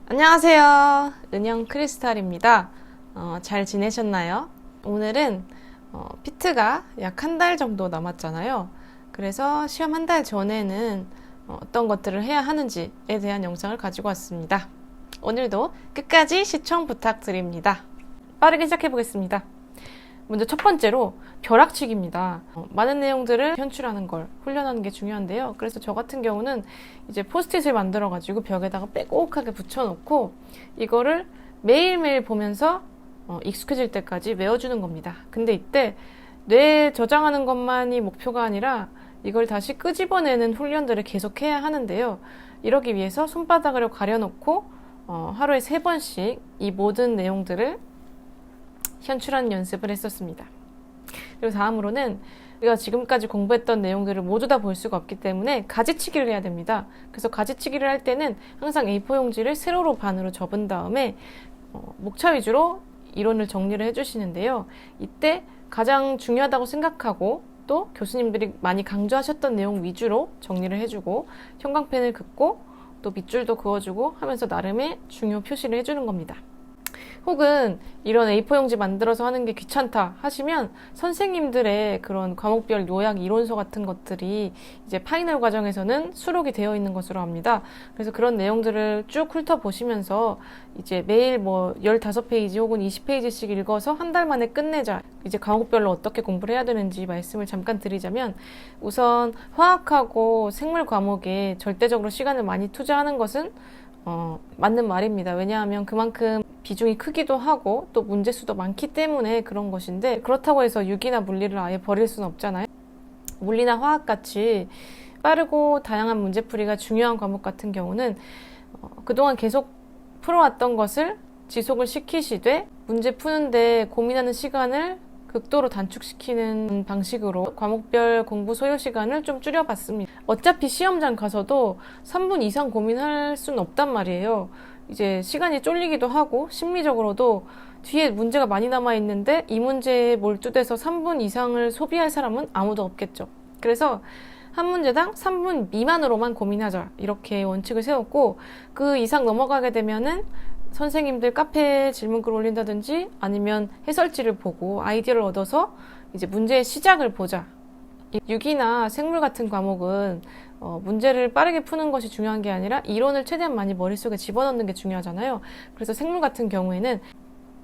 안녕하세요. 은영 크리스탈입니다. 잘 지내셨나요? 오늘은 피트가 약 한 달 정도 남았잖아요. 그래서 시험 한 달 전에는 어떤 것들을 해야 하는지에 대한 영상을 가지고 왔습니다. 오늘도 끝까지 시청 부탁드립니다. 빠르게 시작해 보겠습니다. 먼저 첫 번째로 벼락치기입니다. 많은 내용들을 현출하는 걸 훈련하는 게 중요한데요. 그래서 저 같은 경우는 이제 포스트잇을 만들어 가지고 벽에다가 빼곡하게 붙여놓고 이거를 매일매일 보면서 익숙해질 때까지 외워주는 겁니다. 근데 이때 뇌에 저장하는 것만이 목표가 아니라 이걸 다시 끄집어내는 훈련들을 계속해야 하는데요. 이러기 위해서 손바닥으로 가려놓고 하루에 3번씩 이 모든 내용들을 현출하는 연습을 했었습니다. 그리고 다음으로는 우리가 지금까지 공부했던 내용들을 모두 다 볼 수가 없기 때문에 가지치기를 해야 됩니다. 그래서 가지치기를 할 때는 항상 A4 용지를 세로로 반으로 접은 다음에 목차 위주로 이론을 정리를 해주시는데요. 이때 가장 중요하다고 생각하고 또 교수님들이 많이 강조하셨던 내용 위주로 정리를 해주고 형광펜을 긋고 또 밑줄도 그어주고 하면서 나름의 중요 표시를 해주는 겁니다. 혹은 이런 A4 용지 만들어서 하는 게 귀찮다 하시면 선생님들의 그런 과목별 요약 이론서 같은 것들이 이제 파이널 과정에서는 수록이 되어 있는 것으로 압니다. 그래서 그런 내용들을 쭉 훑어보시면서 이제 매일 15페이지 혹은 20페이지씩 읽어서 한 달 만에 끝내자. 이제 과목별로 어떻게 공부를 해야 되는지 말씀을 잠깐 드리자면 우선 화학하고 생물 과목에 절대적으로 시간을 많이 투자하는 것은 맞는 말입니다. 왜냐하면 그만큼 비중이 크기도 하고 또 문제수도 많기 때문에 그런 것인데 그렇다고 해서 유기나 물리를 아예 버릴 수는 없잖아요. 물리나 화학같이 빠르고 다양한 문제풀이가 중요한 과목 같은 경우는 그동안 계속 풀어왔던 것을 지속을 시키시되 문제 푸는데 고민하는 시간을 극도로 단축시키는 방식으로 과목별 공부 소요 시간을 좀 줄여봤습니다. 어차피 시험장 가서도 3분 이상 고민할 수는 없단 말이에요. 이제 시간이 쫄리기도 하고 심리적으로도 뒤에 문제가 많이 남아있는데 이 문제에 몰두돼서 3분 이상을 소비할 사람은 아무도 없겠죠. 그래서 한 문제당 3분 미만으로만 고민하자 이렇게 원칙을 세웠고 그 이상 넘어가게 되면은 선생님들 카페에 질문글 올린다든지 아니면 해설지를 보고 아이디어를 얻어서 이제 문제의 시작을 보자. 유기나 생물 같은 과목은 문제를 빠르게 푸는 것이 중요한 게 아니라 이론을 최대한 많이 머릿속에 집어넣는 게 중요하잖아요. 그래서 생물 같은 경우에는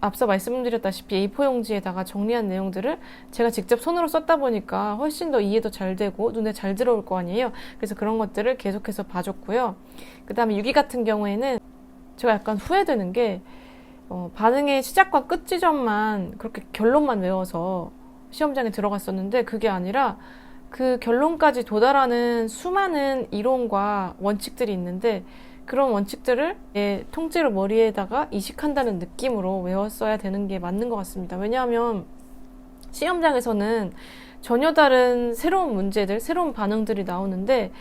앞서 말씀드렸다시피 A4 용지에다가 정리한 내용들을 제가 직접 손으로 썼다 보니까 훨씬 더 이해도 잘 되고 눈에 잘 들어올 거 아니에요. 그래서 그런 것들을 계속해서 봐줬고요. 그 다음에 유기 같은 경우에는 제가 약간 후회되는 게 반응의 시작과 끝 지점만 그렇게 결론만 외워서 시험장에 들어갔었는데 그게 아니라 그 결론까지 도달하는 수많은 이론과 원칙들이 있는데 그런 원칙들을 내 통째로 머리에다가 이식한다는 느낌으로 외웠어야 되는 게 맞는 것 같습니다. 왜냐하면 시험장에서는 전혀 다른 새로운 문제들, 새로운 반응들이 나오는데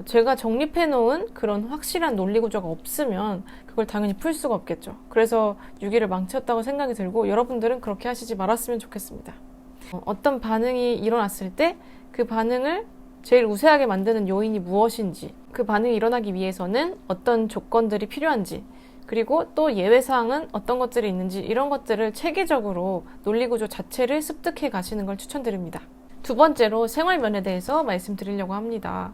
제가 정립해 놓은 그런 확실한 논리 구조가 없으면 그걸 당연히 풀 수가 없겠죠. 그래서 유기를 망쳤다고 생각이 들고 여러분들은 그렇게 하시지 말았으면 좋겠습니다. 어떤 반응이 일어났을 때 그 반응을 제일 우세하게 만드는 요인이 무엇인지, 그 반응이 일어나기 위해서는 어떤 조건들이 필요한지, 그리고 또 예외사항은 어떤 것들이 있는지 이런 것들을 체계적으로 논리 구조 자체를 습득해 가시는 걸 추천드립니다. 두 번째로 생활면에 대해서 말씀드리려고 합니다.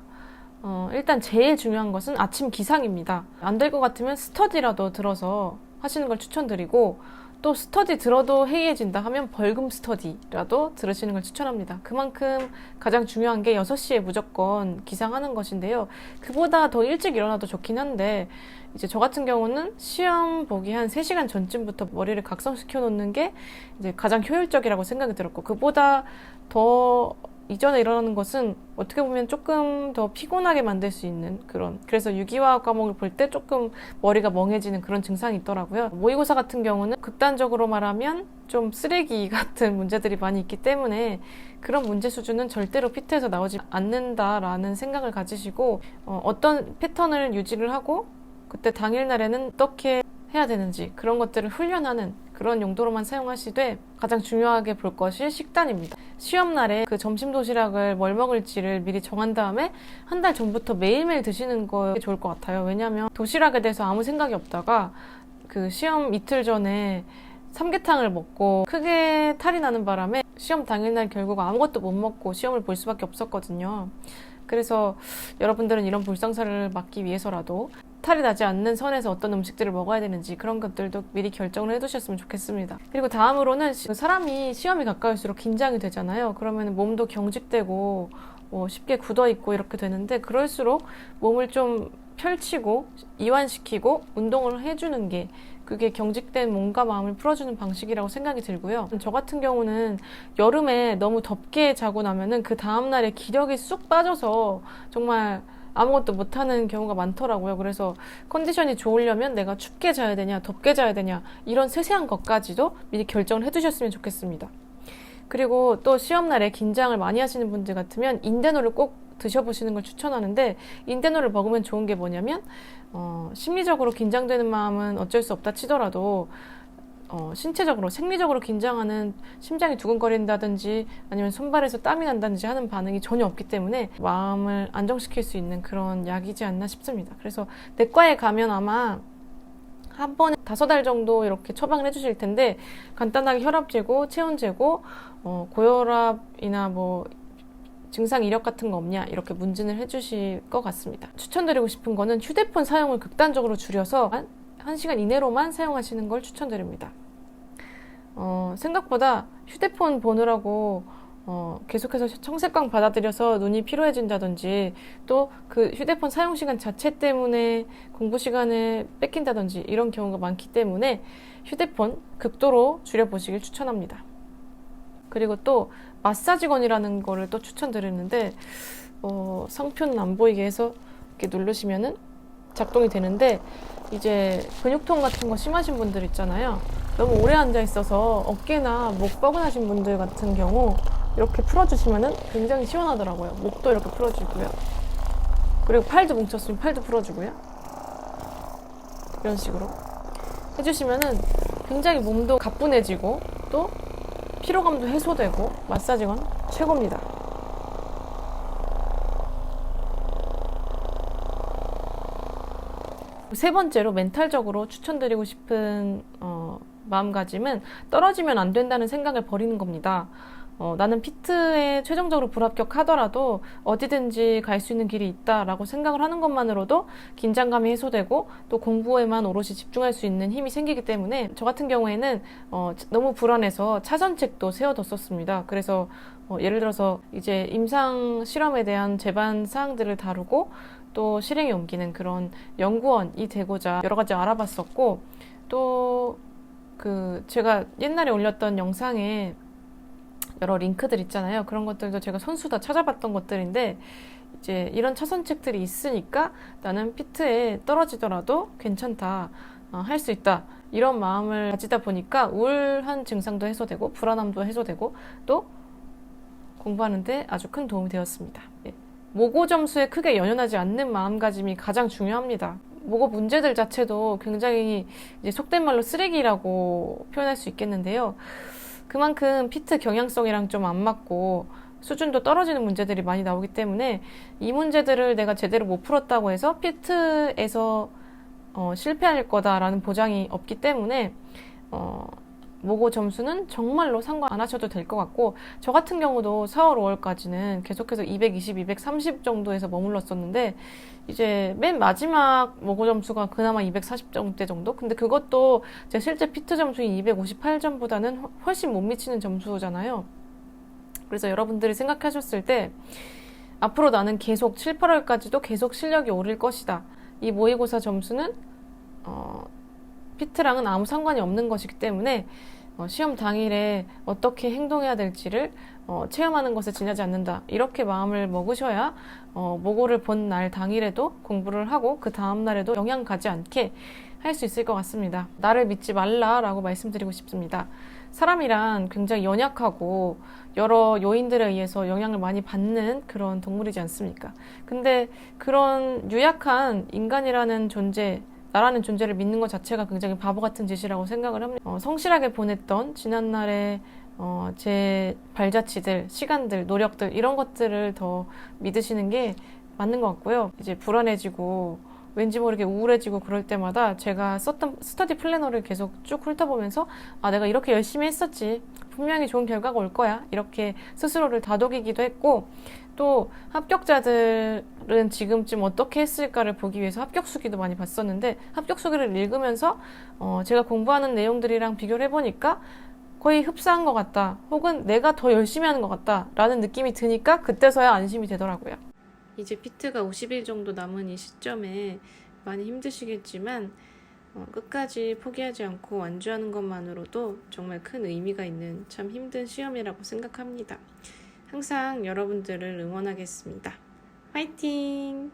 일단 제일 중요한 것은 아침 기상입니다. 안 될 것 같으면 스터디라도 들어서 하시는 걸 추천드리고 또 스터디 들어도 해이해진다 하면 벌금 스터디라도 들으시는 걸 추천합니다. 그만큼 가장 중요한 게 6시에 무조건 기상하는 것인데요. 그보다 더 일찍 일어나도 좋긴 한데 이제 저 같은 경우는 시험 보기 한 3시간 전쯤부터 머리를 각성시켜 놓는 게 이제 가장 효율적이라고 생각이 들었고 그보다 더 이전에 일어나는 것은 어떻게 보면 조금 더 피곤하게 만들 수 있는 그래서 유기화학 과목을 볼 때 조금 머리가 멍해지는 그런 증상이 있더라고요. 모의고사 같은 경우는 극단적으로 말하면 좀 쓰레기 같은 문제들이 많이 있기 때문에 그런 문제 수준은 절대로 피트에서 나오지 않는다라는 생각을 가지시고 어떤 패턴을 유지를 하고 그때 당일날에는 어떻게 해야 되는지 그런 것들을 훈련하는 그런 용도로만 사용하시되 가장 중요하게 볼 것이 식단입니다. 시험날에 그 점심 도시락을 뭘 먹을지를 미리 정한 다음에 한 달 전부터 매일매일 드시는 게 좋을 것 같아요. 왜냐하면 도시락에 대해서 아무 생각이 없다가 그 시험 이틀 전에 삼계탕을 먹고 크게 탈이 나는 바람에 시험 당일날 결국 아무것도 못 먹고 시험을 볼 수밖에 없었거든요. 그래서 여러분들은 이런 불상사를 막기 위해서라도 탈이 나지 않는 선에서 어떤 음식들을 먹어야 되는지 그런 것들도 미리 결정을 해두셨으면 좋겠습니다. 그리고 다음으로는 사람이 시험이 가까울수록 긴장이 되잖아요. 그러면 몸도 경직되고 쉽게 굳어있고 이렇게 되는데 그럴수록 몸을 좀 펼치고 이완시키고 운동을 해주는 게 그게 경직된 몸과 마음을 풀어주는 방식이라고 생각이 들고요. 저 같은 경우는 여름에 너무 덥게 자고 나면은 그 다음날에 기력이 쑥 빠져서 정말 아무것도 못하는 경우가 많더라고요. 그래서 컨디션이 좋으려면 내가 춥게 자야 되냐, 덥게 자야 되냐 이런 세세한 것까지도 미리 결정을 해두셨으면 좋겠습니다. 그리고 또 시험날에 긴장을 많이 하시는 분들 같으면 인대노를 꼭 드셔보시는 걸 추천하는데 인대노를 먹으면 좋은 게 뭐냐면 심리적으로 긴장되는 마음은 어쩔 수 없다 치더라도 신체적으로 생리적으로 긴장하는 심장이 두근거린다든지 아니면 손발에서 땀이 난다든지 하는 반응이 전혀 없기 때문에 마음을 안정시킬 수 있는 그런 약이지 않나 싶습니다. 그래서 내과에 가면 아마 한 번에 5알 정도 이렇게 처방을 해주실 텐데 간단하게 혈압 재고, 체온 재고, 고혈압이나 증상 이력 같은 거 없냐 이렇게 문진을 해주실 것 같습니다. 추천드리고 싶은 거는 휴대폰 사용을 극단적으로 줄여서 1시간 이내로만 사용하시는 걸 추천드립니다. 생각보다 휴대폰 보느라고 계속해서 청색광 받아들여서 눈이 피로해진다든지 또 그 휴대폰 사용 시간 자체 때문에 공부 시간을 뺏긴다든지 이런 경우가 많기 때문에 휴대폰 극도로 줄여보시길 추천합니다. 그리고 또 마사지건이라는 거를 또 추천드리는데 상표는 안 보이게 해서 이렇게 누르시면은 작동이 되는데 이제 근육통 같은 거 심하신 분들 있잖아요. 너무 오래 앉아 있어서 어깨나 목 뻐근하신 분들 같은 경우 이렇게 풀어주시면은 굉장히 시원하더라고요. 목도 이렇게 풀어주고요. 그리고 팔도 뭉쳤으면 팔도 풀어주고요. 이런 식으로 해주시면은 굉장히 몸도 가뿐해지고 또 피로감도 해소되고 마사지건 최고입니다. 세 번째로 멘탈적으로 추천드리고 싶은 마음가짐은 떨어지면 안 된다는 생각을 버리는 겁니다. 나는 피트에 최종적으로 불합격하더라도 어디든지 갈 수 있는 길이 있다라고 생각을 하는 것만으로도 긴장감이 해소되고 또 공부에만 오롯이 집중할 수 있는 힘이 생기기 때문에 저 같은 경우에는 너무 불안해서 차선책도 세워뒀었습니다. 그래서 예를 들어서 이제 임상 실험에 대한 제반 사항들을 다루고 또 실행에 옮기는 그런 연구원이 되고자 여러 가지 알아봤었고 또 제가 옛날에 올렸던 영상에 여러 링크들 있잖아요. 그런 것들도 제가 선수다 찾아봤던 것들인데 이제 이런 차선책들이 있으니까 나는 피트에 떨어지더라도 괜찮다, 할 수 있다 이런 마음을 가지다 보니까 우울한 증상도 해소되고 불안함도 해소되고 또 공부하는데 아주 큰 도움이 되었습니다. 모고 점수에 크게 연연하지 않는 마음가짐이 가장 중요합니다. 모고 문제들 자체도 굉장히 이제 속된 말로 쓰레기라고 표현할 수 있겠는데요. 그만큼 피트 경향성이랑 좀 안 맞고 수준도 떨어지는 문제들이 많이 나오기 때문에 이 문제들을 내가 제대로 못 풀었다고 해서 피트에서 실패할 거다라는 보장이 없기 때문에 모고 점수는 정말로 상관 안 하셔도 될 것 같고 저 같은 경우도 4월, 5월까지는 계속해서 220, 230 정도에서 머물렀었는데 이제 맨 마지막 모고 점수가 그나마 240점대 정도? 근데 그것도 제 실제 피트 점수인 258점보다는 훨씬 못 미치는 점수잖아요. 그래서 여러분들이 생각하셨을 때 앞으로 나는 계속 7, 8월까지도 계속 실력이 오를 것이다. 이 모의고사 점수는 피트랑은 아무 상관이 없는 것이기 때문에 시험 당일에 어떻게 행동해야 될지를 체험하는 것에 지나지 않는다. 이렇게 마음을 먹으셔야 모고를 본 날 당일에도 공부를 하고 그 다음 날에도 영향 가지 않게 할 수 있을 것 같습니다. 나를 믿지 말라라고 말씀드리고 싶습니다. 사람이란 굉장히 연약하고 여러 요인들에 의해서 영향을 많이 받는 그런 동물이지 않습니까? 근데 그런 유약한 인간이라는 존재 나라는 존재를 믿는 것 자체가 굉장히 바보 같은 짓이라고 생각을 합니다. 성실하게 보냈던 지난날의 제 발자취들, 시간들, 노력들 이런 것들을 더 믿으시는 게 맞는 것 같고요. 이제 불안해지고 왠지 모르게 우울해지고 그럴 때마다 제가 썼던 스터디 플래너를 계속 쭉 훑어보면서 아, 내가 이렇게 열심히 했었지. 분명히 좋은 결과가 올 거야. 이렇게 스스로를 다독이기도 했고 또 합격자들은 지금쯤 어떻게 했을까를 보기 위해서 합격수기도 많이 봤었는데 합격수기를 읽으면서 제가 공부하는 내용들이랑 비교를 해보니까 거의 흡사한 것 같다. 혹은 내가 더 열심히 하는 것 같다. 라는 느낌이 드니까 그때서야 안심이 되더라고요. 이제 피트가 50일 정도 남은 이 시점에 많이 힘드시겠지만 끝까지 포기하지 않고 완주하는 것만으로도 정말 큰 의미가 있는 참 힘든 시험이라고 생각합니다. 항상 여러분들을 응원하겠습니다. 화이팅!